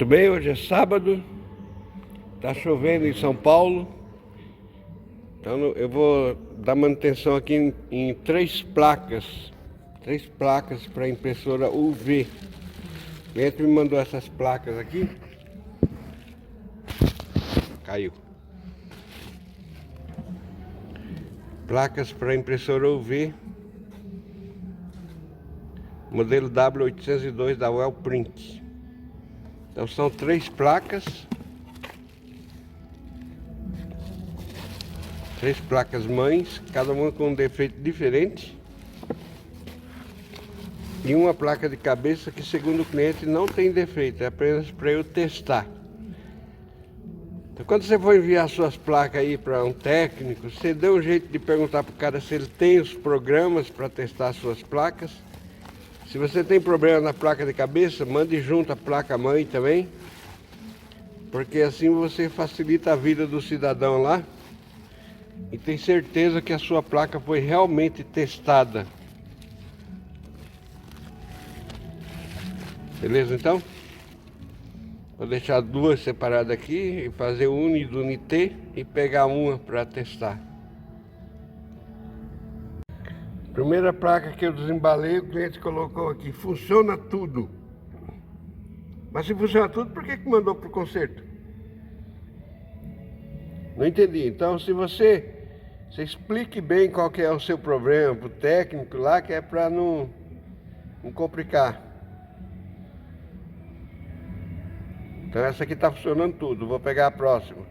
Muito bem, hoje é sábado, tá chovendo em São Paulo, então eu vou dar manutenção aqui em três placas para impressora UV. O cliente me mandou essas placas aqui, caiu. Placas para impressora UV, modelo W802 da Wellprint. Então são três placas mães, cada uma com um defeito diferente, e uma placa de cabeça que, segundo o cliente, não tem defeito, é apenas para eu testar. Então, quando você for enviar suas placas aí para um técnico, você dê um jeito de perguntar para o cara se ele tem os programas para testar suas placas. Se você tem problema na placa de cabeça, mande junto a placa mãe também, porque assim você facilita a vida do cidadão lá e tem certeza que a sua placa foi realmente testada. Beleza, então? Vou deixar duas separadas aqui e fazer uni do unité e pegar uma para testar. Primeira placa que eu desembalei, o cliente colocou aqui: funciona tudo. Mas se funciona tudo, por que mandou para o conserto? Não entendi. Então, se você explique bem qual que é o seu problema para o técnico lá, que é para não complicar. Então essa aqui está funcionando tudo. Vou pegar a próxima.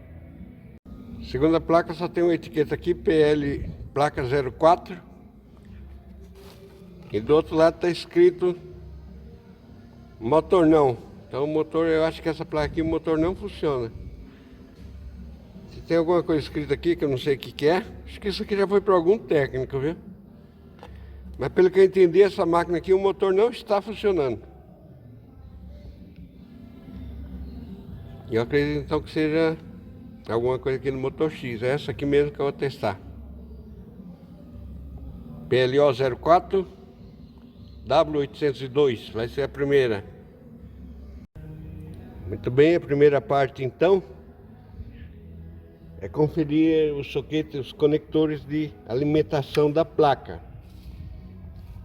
Segunda placa só tem uma etiqueta aqui, PL placa 04. E do outro lado está escrito motor não. Então o motor, eu acho que essa placa aqui, o motor não funciona. Se tem alguma coisa escrita aqui que eu não sei o que é, acho que isso aqui já foi para algum técnico, viu? Mas pelo que eu entendi, essa máquina aqui, o motor não está funcionando. E eu acredito então que seja alguma coisa aqui no motor X. É essa aqui mesmo que eu vou testar. PLO 04 W802, vai ser a primeira. Muito bem, a primeira parte então é conferir os soquetes, os conectores de alimentação da placa.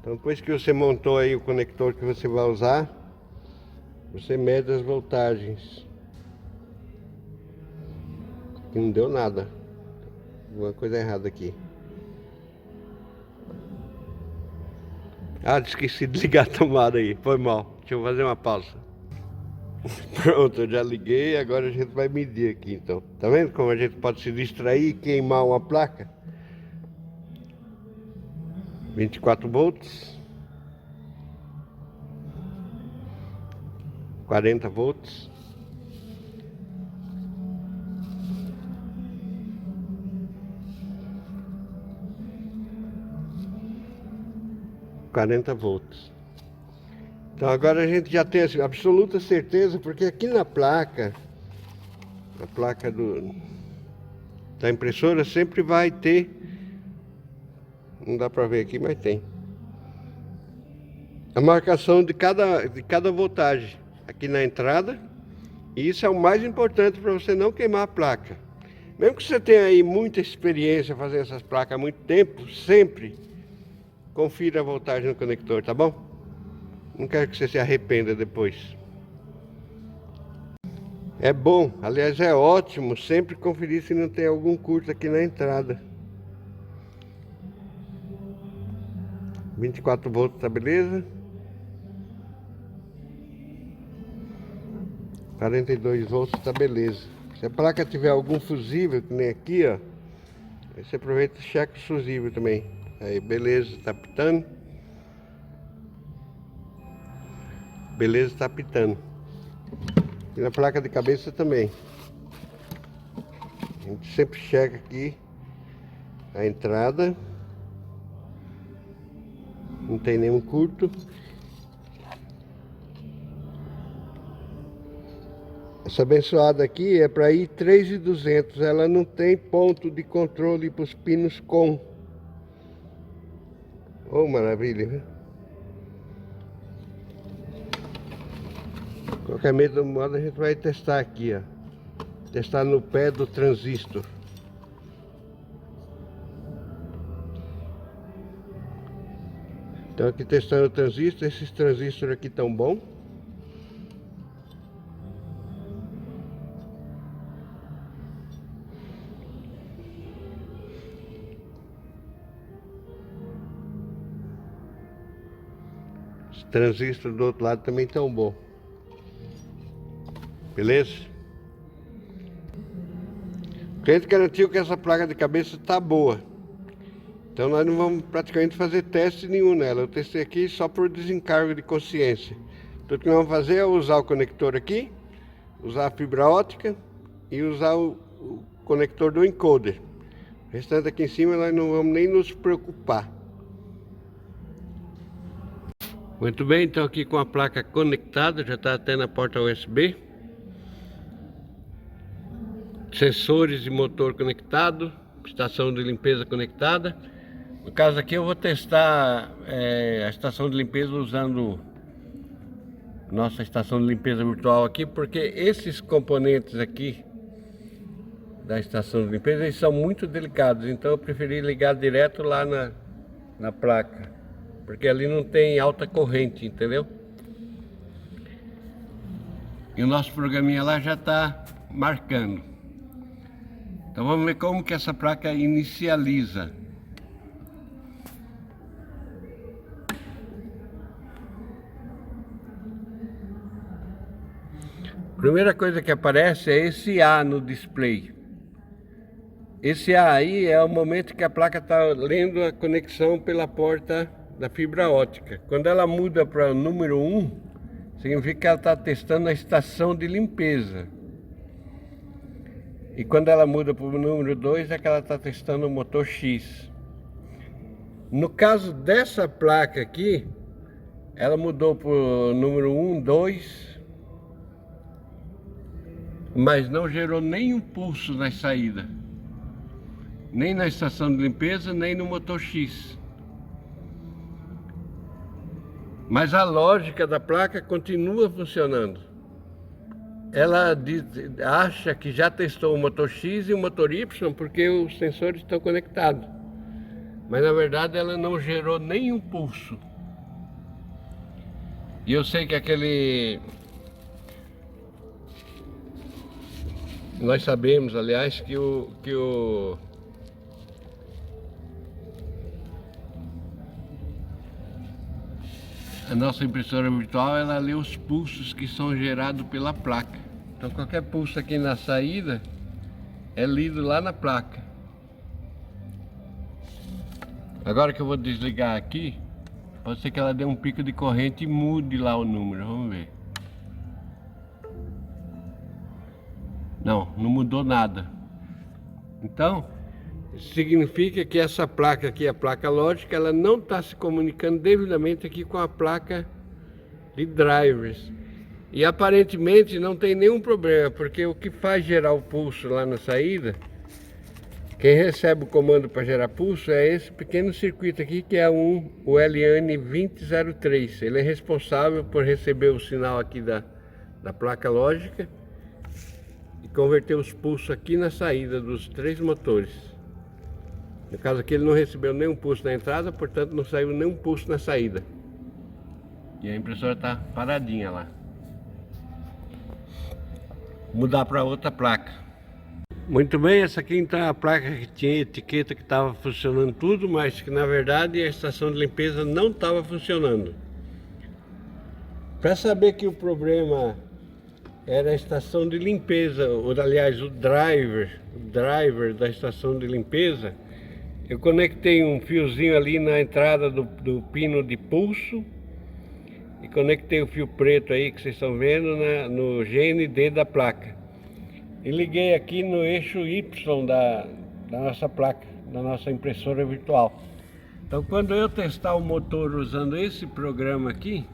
Então depois que você montou aí o conector que você vai usar, você mede as voltagens. Aqui não deu nada, alguma coisa errada aqui. Ah, esqueci de ligar a tomada aí, foi mal. Deixa eu fazer uma pausa. Pronto, eu já liguei, agora a gente vai medir aqui então. Tá vendo como a gente pode se distrair e queimar uma placa? 24 volts. 40 volts. 40 volts. Então agora a gente já tem assim, absoluta certeza, porque aqui na placa da impressora sempre vai ter, não dá para ver aqui, mas tem a marcação de cada voltagem aqui na entrada. E isso é o mais importante para você não queimar a placa. Mesmo que você tenha aí muita experiência fazendo essas placas há muito tempo, sempre confira a voltagem no conector, tá bom? Não quero que você se arrependa depois. É bom, aliás é ótimo, sempre conferir se não tem algum curto aqui na entrada. 24 volts, tá beleza? 42 volts, tá beleza. Se a placa tiver algum fusível, que nem aqui, ó, aí você aproveita e checa o fusível também. Aí, beleza, tá pitando. Beleza, tá pitando. E na placa de cabeça também. A gente sempre checa aqui a entrada. Não tem nenhum curto. Essa abençoada aqui é para ir 3.200. Ela não tem ponto de controle para os pinos com. Oh, maravilha, viu? Qualquer modo a gente vai testar aqui, ó. Testar no pé do transistor. Então aqui testando o transistor, esses transistores aqui tão bom. Os transistores do outro lado também tão bom. Beleza? O cliente garantiu que essa placa de cabeça tá boa. Então nós não vamos praticamente fazer teste nenhum nela. Eu testei aqui só por desencargo de consciência. Tudo que nós vamos fazer é usar o conector aqui, usar a fibra ótica e usar o conector do encoder. O restante aqui em cima nós não vamos nem nos preocupar. Muito bem, então aqui com a placa conectada, já está até na porta USB. Sensores e motor conectado, estação de limpeza conectada. No caso aqui eu vou testar a estação de limpeza usando nossa estação de limpeza virtual aqui, porque esses componentes aqui da estação de limpeza eles são muito delicados, então eu preferi ligar direto lá na placa, porque ali não tem alta corrente, entendeu? E o nosso programinha lá já está marcando. Então vamos ver como que essa placa inicializa. Primeira coisa que aparece é esse A no display. Esse A aí é o momento que a placa está lendo a conexão pela porta da fibra ótica. Quando ela muda para o número 1, significa que ela está testando a estação de limpeza. E quando ela muda para o número 2 é que ela está testando o motor X. No caso dessa placa aqui, ela mudou para o número 1, 2, mas não gerou nenhum pulso na saída. Nem na estação de limpeza, nem no motor X. Mas a lógica da placa continua funcionando. Ela acha que já testou o motor X e o motor Y porque os sensores estão conectados. Mas na verdade ela não gerou nenhum pulso. E eu sei que nós sabemos, aliás, que a nossa impressora virtual, ela lê os pulsos que são gerados pela placa. Então qualquer pulso aqui na saída é lido lá na placa. Agora que eu vou desligar aqui, pode ser que ela dê um pico de corrente e mude lá o número, vamos ver. Não mudou nada. Então, significa que essa placa aqui, a placa lógica, ela não está se comunicando devidamente aqui com a placa de drivers. E aparentemente não tem nenhum problema, porque o que faz gerar o pulso lá na saída, quem recebe o comando para gerar pulso é esse pequeno circuito aqui, que é o LN2003. Ele é responsável por receber o sinal aqui da placa lógica e converter os pulsos aqui na saída dos 3 motores. No caso aqui ele não recebeu nenhum pulso na entrada, portanto não saiu nenhum pulso na saída. E a impressora está paradinha lá. Mudar para outra placa. Muito bem, essa aqui então é a placa que tinha etiqueta que estava funcionando tudo, mas que na verdade a estação de limpeza não estava funcionando. Para saber que o problema era a estação de limpeza, ou aliás o driver da estação de limpeza, eu conectei um fiozinho ali na entrada do pino de pulso e conectei o fio preto aí que vocês estão vendo no GND da placa. E liguei aqui no eixo Y da nossa placa, da nossa impressora virtual. Então quando eu testar o motor usando esse programa aqui,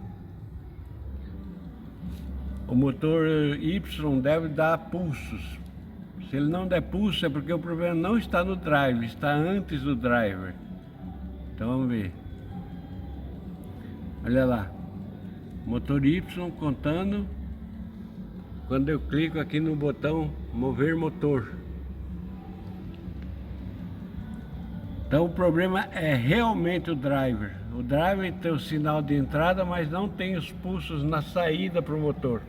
o motor Y deve dar pulsos. Se ele não der pulso é porque o problema não está no drive, está antes do driver. Então vamos ver. Olha lá. Motor Y contando quando eu clico aqui no botão mover motor. Então o problema é realmente o driver. O driver tem o sinal de entrada, mas não tem os pulsos na saída para o motor.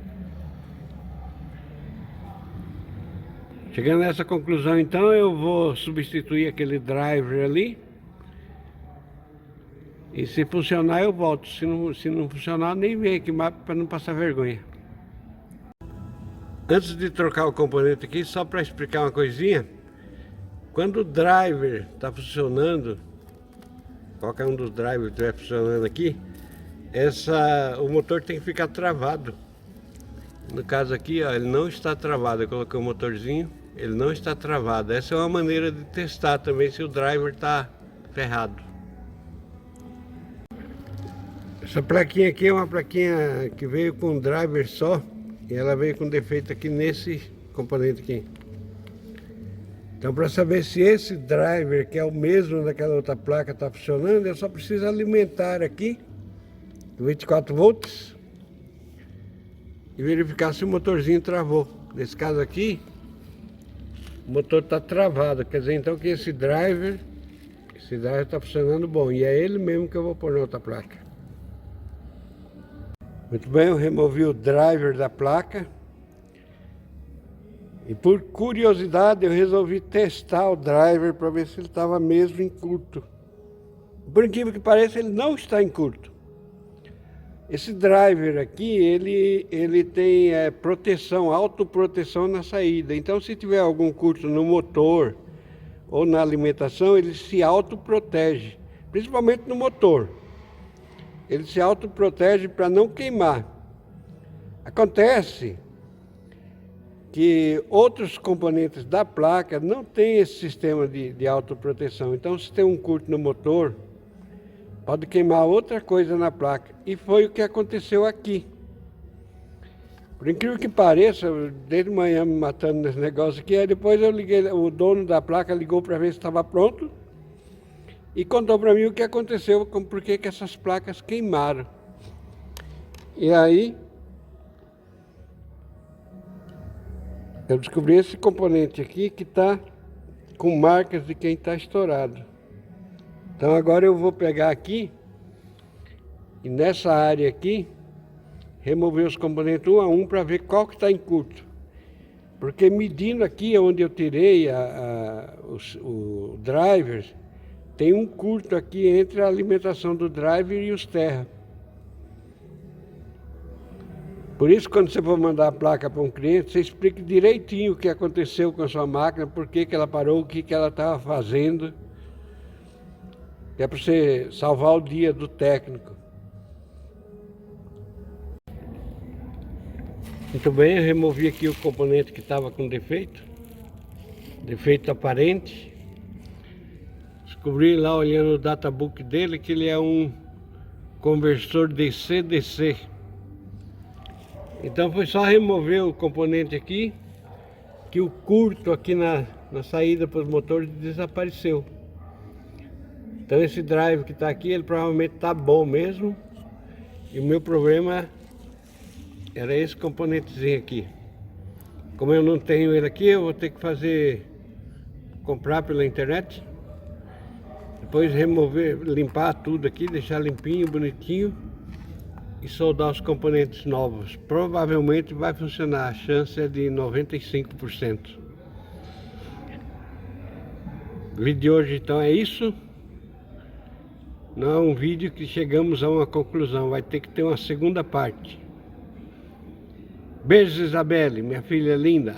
Chegando nessa conclusão, então, eu vou substituir aquele driver ali. E se funcionar, eu volto. Se não funcionar, nem vem aqui mais para não passar vergonha. Antes de trocar o componente aqui, só para explicar uma coisinha. Quando o driver está funcionando, qualquer um dos drivers estiver funcionando aqui, o motor tem que ficar travado. No caso aqui, ó, ele não está travado. Eu coloquei o motorzinho, ele não está travado. Essa é uma maneira de testar também se o driver está ferrado. Essa plaquinha aqui é uma plaquinha que veio com um driver só, e ela veio com defeito aqui nesse componente aqui. Então, para saber se esse driver, que é o mesmo daquela outra placa, está funcionando, eu só preciso alimentar aqui 24 volts e verificar se o motorzinho travou. Nesse caso aqui, o motor está travado, quer dizer então que esse driver está funcionando bom, e é ele mesmo que eu vou pôr na outra placa. Muito bem, eu removi o driver da placa. E por curiosidade eu resolvi testar o driver para ver se ele estava mesmo em curto. Por incrível que pareça, ele não está em curto. Esse driver aqui, ele tem proteção, autoproteção na saída. Então se tiver algum curto no motor ou na alimentação, ele se autoprotege, principalmente no motor. Ele se autoprotege para não queimar. Acontece que outros componentes da placa não têm esse sistema de autoproteção. Então, se tem um curto no motor, pode queimar outra coisa na placa. E foi o que aconteceu aqui. Por incrível que pareça, desde manhã me matando nesse negócio aqui, aí depois eu liguei, o dono da placa ligou para ver se estava pronto e contou para mim o que aconteceu, por que essas placas queimaram. E aí eu descobri esse componente aqui que está com marcas de quem está estourado. Então agora eu vou pegar aqui e nessa área aqui remover os componentes um a um para ver qual que está em curto. Porque medindo aqui onde eu tirei o driver, tem um curto aqui entre a alimentação do driver e os terra. Por isso, quando você for mandar a placa para um cliente, você explique direitinho o que aconteceu com a sua máquina, por que ela parou, o que ela estava fazendo. É para você salvar o dia do técnico. Muito bem, eu removi aqui o componente que estava com defeito aparente. Descobri lá, olhando o databook dele, que ele é um conversor DC-DC. Então foi só remover o componente aqui, que o curto aqui na saída para os motores desapareceu. Então esse drive que está aqui, ele provavelmente está bom mesmo. E o meu problema era esse componentezinho aqui. Como eu não tenho ele aqui, eu vou ter que comprar pela internet. Depois remover, limpar tudo aqui, deixar limpinho, bonitinho. E soldar os componentes novos. Provavelmente vai funcionar, a chance é de 95%. O vídeo de hoje então é isso. Não é um vídeo que chegamos a uma conclusão, vai ter que ter uma segunda parte. Beijos, Isabelle, minha filha linda.